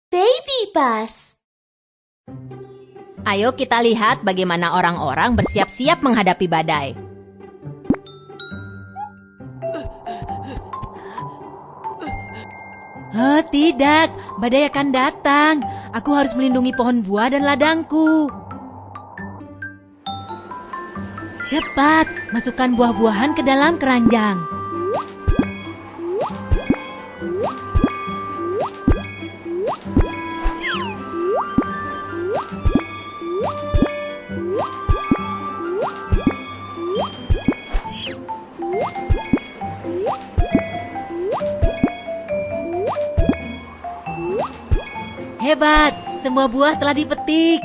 Baby bus. Ayo kita lihat bagaimana orang-orang bersiap-siap menghadapi badai. Tidak, badai akan datang. Aku harus melindungi pohon buah dan ladangku. Cepat, masukkan buah-buahan ke dalam keranjang. Hebat, semua buah telah dipetik.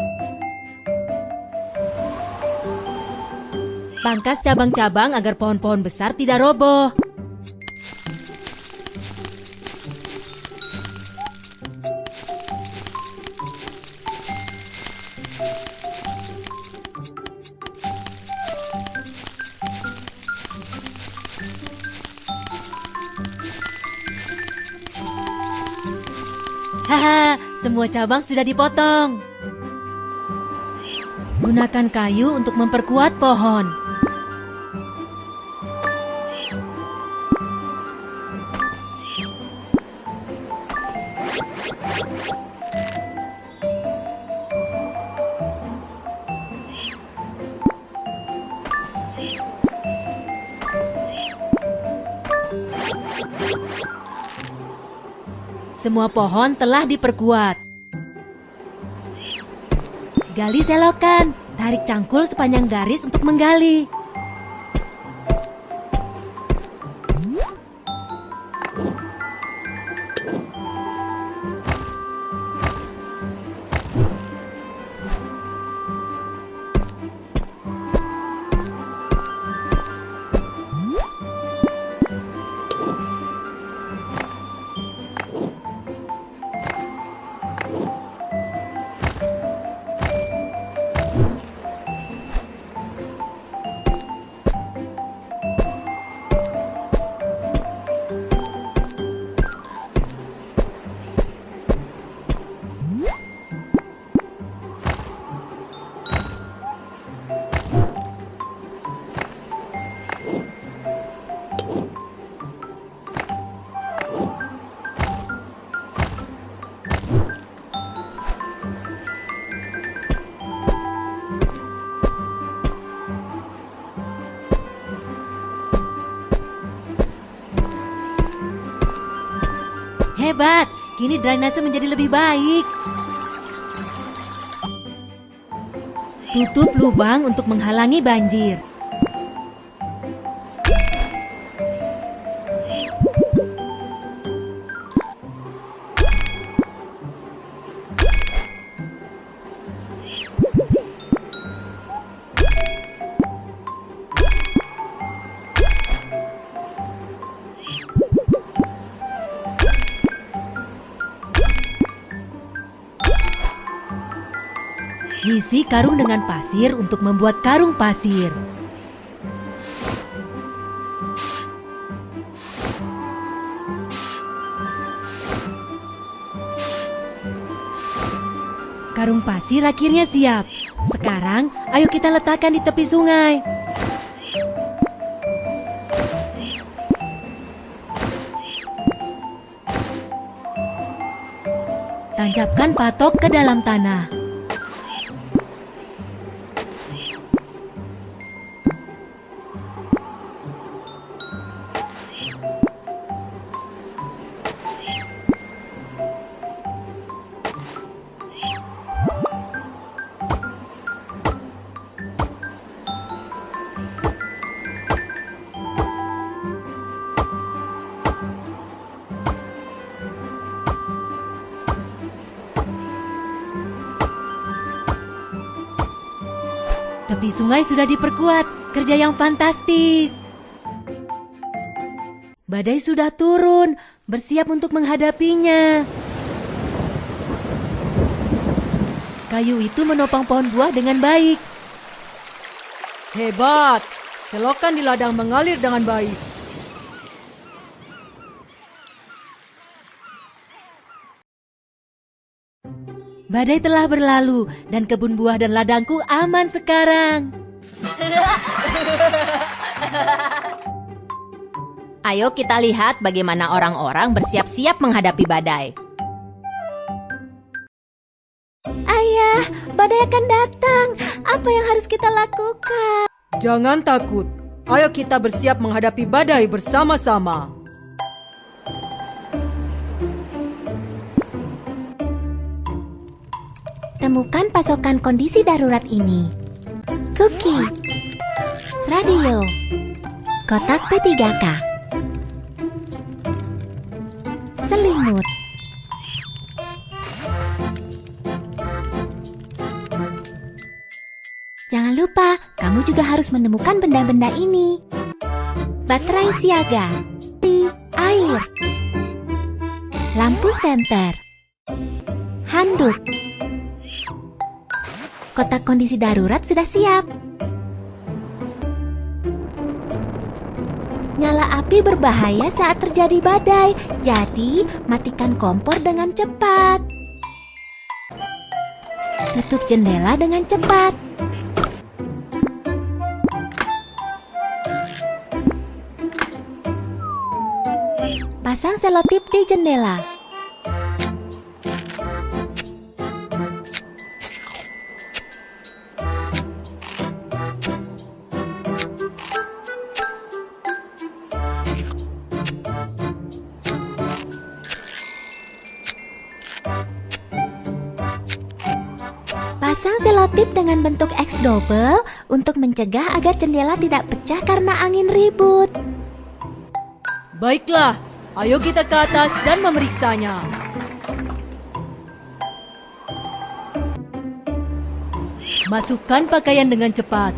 Pangkas cabang-cabang agar pohon-pohon besar tidak roboh. Haha, semua cabang sudah dipotong. Gunakan kayu untuk memperkuat pohon. Semua pohon telah diperkuat. Gali selokan, tarik cangkul sepanjang garis untuk menggali. Hebat, kini drainase menjadi lebih baik. Tutup lubang untuk menghalangi banjir. Isi karung dengan pasir untuk membuat karung pasir. Karung pasir akhirnya siap. Sekarang, ayo kita letakkan di tepi sungai. Tancapkan patok ke dalam tanah. Tepi sungai sudah diperkuat, kerja yang fantastis. Badai sudah turun, bersiap untuk menghadapinya. Kayu itu menopang pohon buah dengan baik. Hebat, selokan di ladang mengalir dengan baik. Badai telah berlalu dan kebun buah dan ladangku aman sekarang. Ayo kita lihat bagaimana orang-orang bersiap-siap menghadapi badai. Ayah, badai akan datang. Apa yang harus kita lakukan? Jangan takut. Ayo kita bersiap menghadapi badai bersama-sama. Temukan pasokan kondisi darurat ini. Cookie, radio, kotak P3K, selimut, jangan lupa kamu juga harus menemukan benda-benda ini. Baterai siaga, air, lampu senter, handuk. Kotak kondisi darurat sudah siap. Nyala api berbahaya saat terjadi badai, jadi matikan kompor dengan cepat. Tutup jendela dengan cepat. Pasang selotip di jendela. Pasang selotip dengan bentuk X double untuk mencegah agar jendela tidak pecah karena angin ribut. Baiklah, ayo kita ke atas dan memeriksanya. Masukkan pakaian dengan cepat.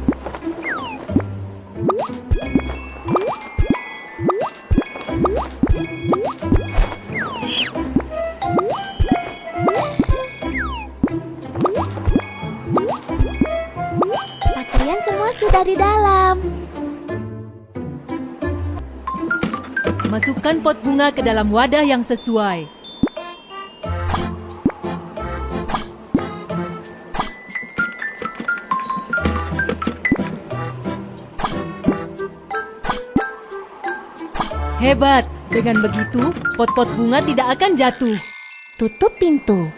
Pakaian semua sudah di dalam. Masukkan pot bunga ke dalam wadah yang sesuai. Hebat, dengan begitu pot-pot bunga tidak akan jatuh. Tutup pintu.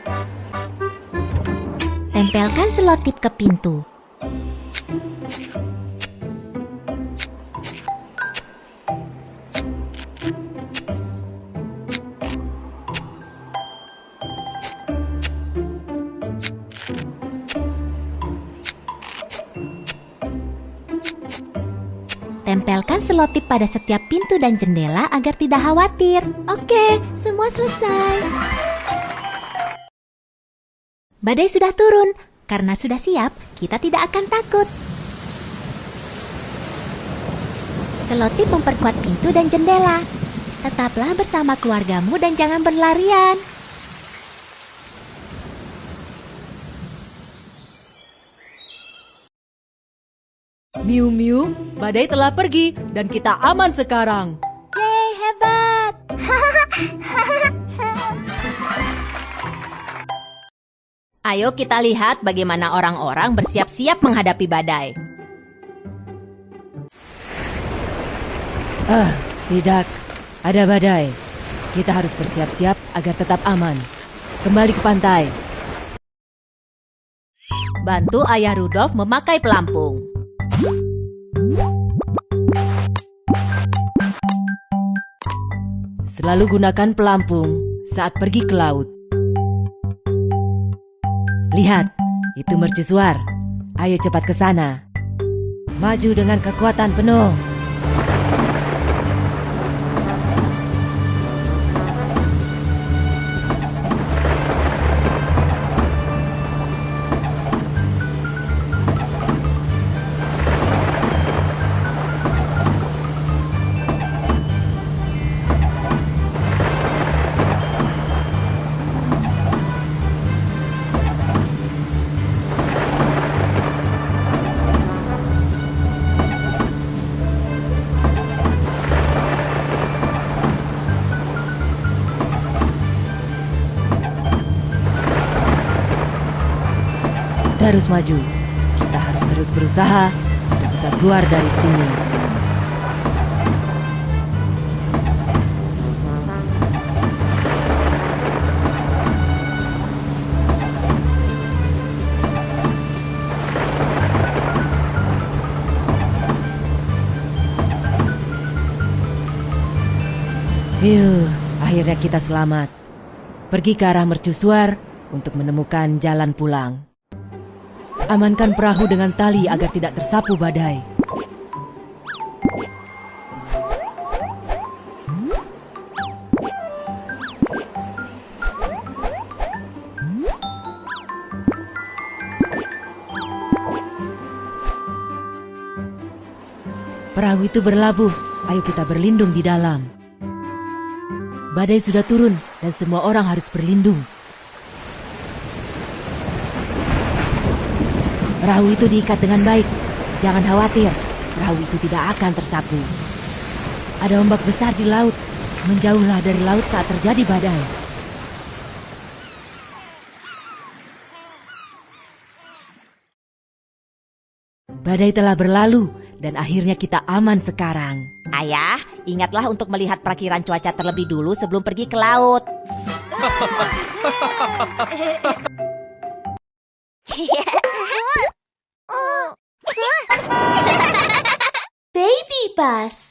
Tempelkan selotip ke pintu. Tempelkan selotip pada setiap pintu dan jendela agar tidak khawatir. Oke, semua selesai. Badai sudah turun. Karena sudah siap, kita tidak akan takut. Selotip memperkuat pintu dan jendela. Tetaplah bersama keluargamu dan jangan berlarian. Miu Miu, badai telah pergi dan kita aman sekarang. Yeay, hebat! Ayo kita lihat bagaimana orang-orang bersiap-siap menghadapi badai. Tidak. Ada badai. Kita harus bersiap-siap agar tetap aman. Kembali ke pantai. Bantu Ayah Rudolf memakai pelampung. Selalu gunakan pelampung saat pergi ke laut. Lihat, itu mercusuar. Ayo cepat ke sana. Maju dengan kekuatan penuh. Kita harus maju. Kita harus terus berusaha untuk bisa keluar dari sini. Akhirnya kita selamat. Pergi ke arah mercusuar untuk menemukan jalan pulang. Amankan perahu dengan tali agar tidak tersapu badai. Perahu itu berlabuh. Ayo kita berlindung di dalam. Badai sudah turun dan semua orang harus berlindung. Perahu itu diikat dengan baik. Jangan khawatir, perahu itu tidak akan tersapu. Ada ombak besar di laut. Menjauhlah dari laut saat terjadi badai. Badai telah berlalu dan akhirnya kita aman sekarang. Ayah, ingatlah untuk melihat perakiran cuaca terlebih dulu sebelum pergi ke laut. Baby bus.